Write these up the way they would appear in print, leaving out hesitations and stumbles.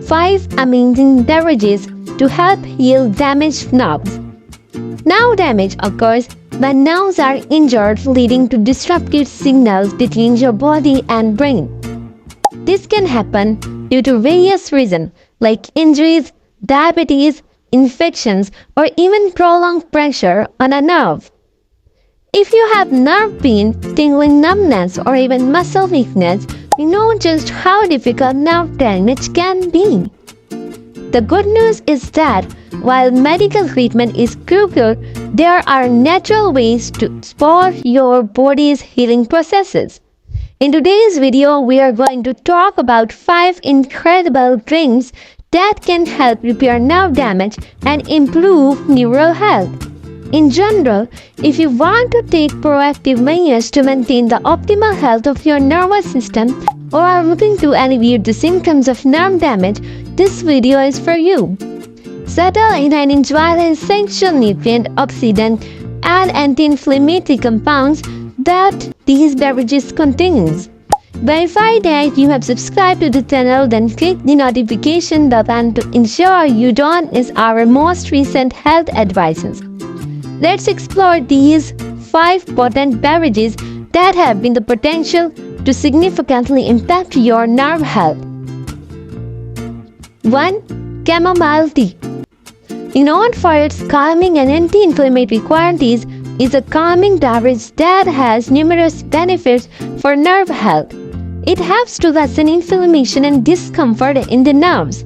5 amazing beverages to help heal damaged nerves. Nerve damage occurs when nerves are injured, leading to disrupted signals between your body and brain. This can happen due to various reasons like injuries, diabetes, infections, or even prolonged pressure on a nerve. If you have nerve pain, tingling numbness, or even muscle weakness, you know just how difficult nerve damage can be. The good news is that while medical treatment is crucial, there are natural ways to support your body's healing processes. In today's video, we are going to talk about 5 incredible drinks that can help repair nerve damage and improve neural health. In general, if you want to take proactive measures to maintain the optimal health of your nervous system or are looking to alleviate the symptoms of nerve damage, this video is for you. Settle in and enjoy the essential nutrient, oxidant, and anti-inflammatory compounds that these beverages contains. Verify that you have subscribed to the channel, then click the notification button to ensure you don't miss our most recent health advices. Let's explore these 5 potent beverages that have the potential to significantly impact your nerve health. 1. Chamomile tea. Known for its calming and anti-inflammatory qualities, is a calming beverage that has numerous benefits for nerve health. It helps to lessen inflammation and discomfort in the nerves,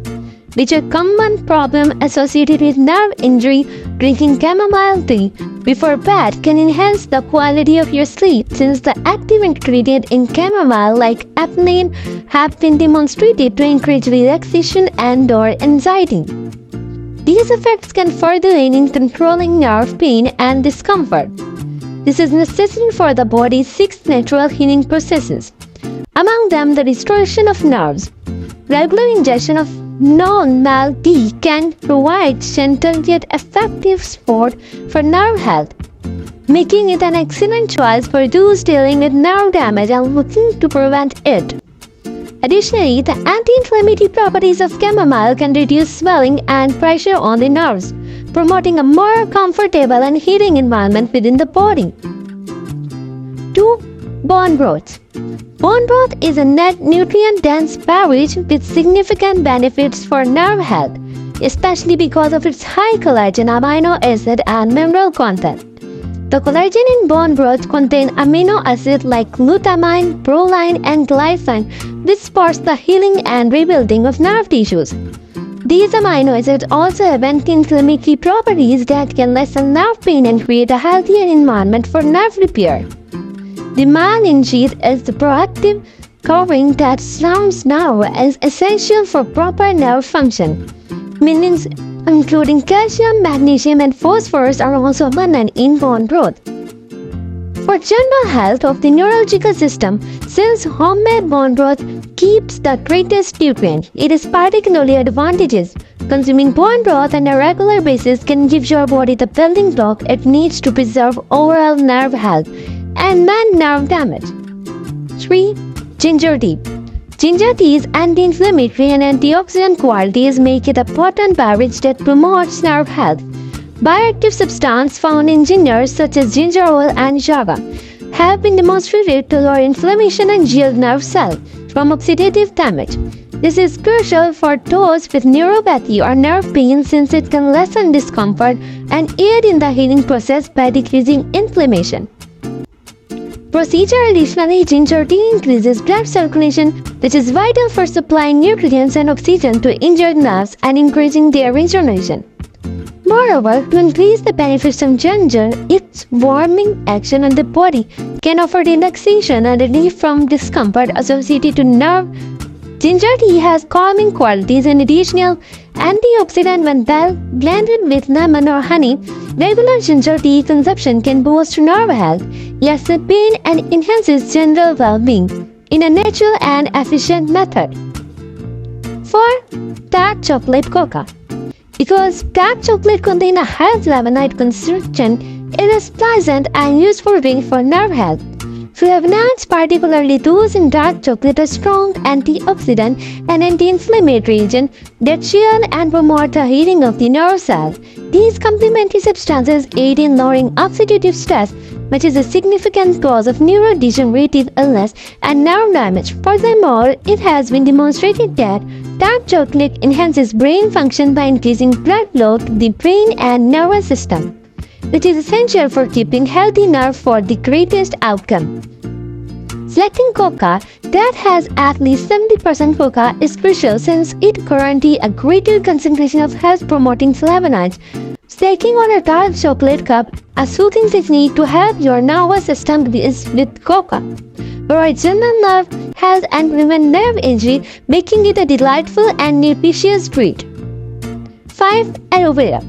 which is a common problem associated with nerve injury. Drinking chamomile tea before bed can enhance the quality of your sleep, since the active ingredient in chamomile, like adenine, have been demonstrated to encourage relaxation and/or anxiety. These effects can further aid in controlling nerve pain and discomfort. This is necessary for the body's 6 natural healing processes, among them the restoration of nerves. Regular ingestion of chamomile tea can provide gentle yet effective support for nerve health, making it an excellent choice for those dealing with nerve damage and looking to prevent it. Additionally, the anti-inflammatory properties of chamomile can reduce swelling and pressure on the nerves, promoting a more comfortable and healing environment within the body. 2. Bone broth. Bone broth is a nutrient-dense beverage with significant benefits for nerve health, especially because of its high collagen, amino acid, and mineral content. The collagen in bone broth contains amino acids like glutamine, proline, and glycine, which supports the healing and rebuilding of nerve tissues. These amino acids also have anti-inflammatory properties that can lessen nerve pain and create a healthier environment for nerve repair. The myelin sheath is the proactive covering that surrounds nerve, is essential for proper nerve function. Minerals including calcium, magnesium, and phosphorus are also abundant in bone broth. For general health of the neurological system, since homemade bone broth keeps the greatest nutrient, it is particularly advantageous. Consuming bone broth on a regular basis can give your body the building block it needs to preserve overall nerve health and mend nerve damage. 3. Ginger tea. Ginger tea's anti-inflammatory and antioxidant qualities make it a potent beverage that promotes nerve health. Bioactive substances found in ginger, such as ginger oil and chaga, have been demonstrated to lower inflammation and shield nerve cells from oxidative damage. This is crucial for those with neuropathy or nerve pain, since it can lessen discomfort and aid in the healing process by decreasing inflammation. Additionally, ginger tea increases blood circulation, which is vital for supplying nutrients and oxygen to injured nerves and increasing their regeneration. Moreover, to increase the benefits of ginger, its warming action on the body can offer relaxation and relief from discomfort associated to nerve. Ginger tea has calming qualities and additional antioxidant when blended with lemon or honey. Regular ginger tea consumption can boost nerve health, lessen pain, and enhances general well-being in a natural and efficient method. 4. Dark chocolate Coca. Because dark chocolate contains a high flavonoid concentration, it is pleasant and useful drink for nerve health. Flavonoids, particularly those in dark chocolate, are strong antioxidant and anti-inflammatory agent that chill and promote the healing of the nerve cells. These complementary substances aid in lowering oxidative stress, which is a significant cause of neurodegenerative illness and nerve damage. Furthermore, it has been demonstrated that dark chocolate enhances brain function by increasing blood flow to the brain and nervous system, which is essential for keeping healthy nerves for the greatest outcome. Selecting Coca that has at least 70% Coca is crucial since it guarantees a greater concentration of health-promoting flavonoids. Snaking on a dark chocolate cup, a soothing technique to help your nervous system is with Coca. Provides general nerve health and prevent nerve injury, making it a delightful and nutritious treat. 5. Aloe Vera.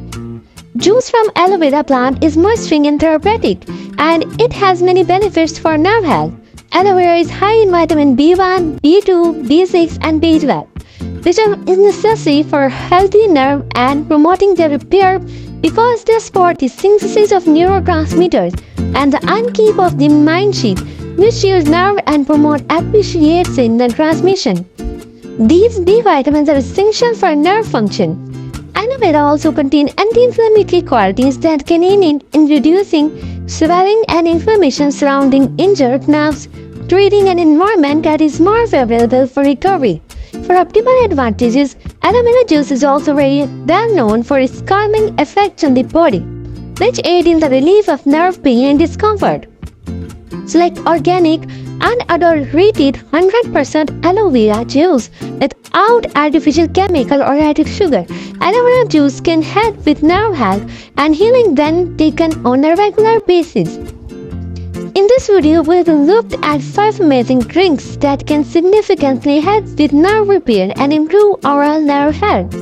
Juice from aloe vera plant is moisturizing and therapeutic, and it has many benefits for nerve health. Aloe vera is high in vitamin B1, B2, B6, and B12, which is necessary for healthy nerve and promoting their repair because they support the synthesis of neurotransmitters and the upkeep of the mind sheath, which shields nerve and promote appreciate signal transmission. These B vitamins are essential for nerve function. Aloe vera also contains anti-inflammatory qualities that can aid in reducing swelling and inflammation surrounding injured nerves, creating an environment that is more favorable for recovery. For optimal advantages, aloe vera juice is also very well known for its calming effects on the body, which aid in the relief of nerve pain and discomfort. Select organic, unadulterated 100% aloe vera juice without artificial chemical or added sugar. Aloe vera juice can help with nerve health and healing when taken on a regular basis. In this video, we will look at 5 amazing drinks that can significantly help with nerve repair and improve overall nerve health.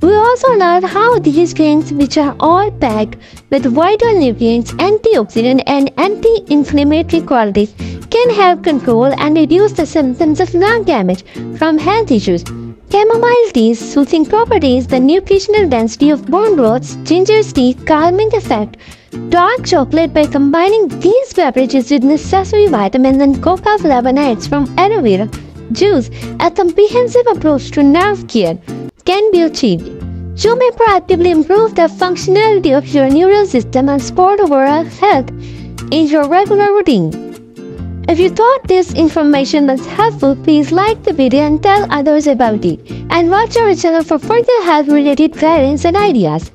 We also learn how these drinks, which are all packed with vital nutrients, antioxidant and anti-inflammatory qualities, can help control and reduce the symptoms of nerve damage from health issues. Chamomile tea's soothing properties, the nutritional density of bone growth, ginger tea, calming effect, dark chocolate. By combining these beverages with necessary vitamins and coca flavonoids from aloe vera juice, a comprehensive approach to nerve care can be achieved. You may proactively improve the functionality of your neural system and support overall health in your regular routine. If you thought this information was helpful, please like the video and tell others about it. And watch our channel for further health-related guidance and ideas.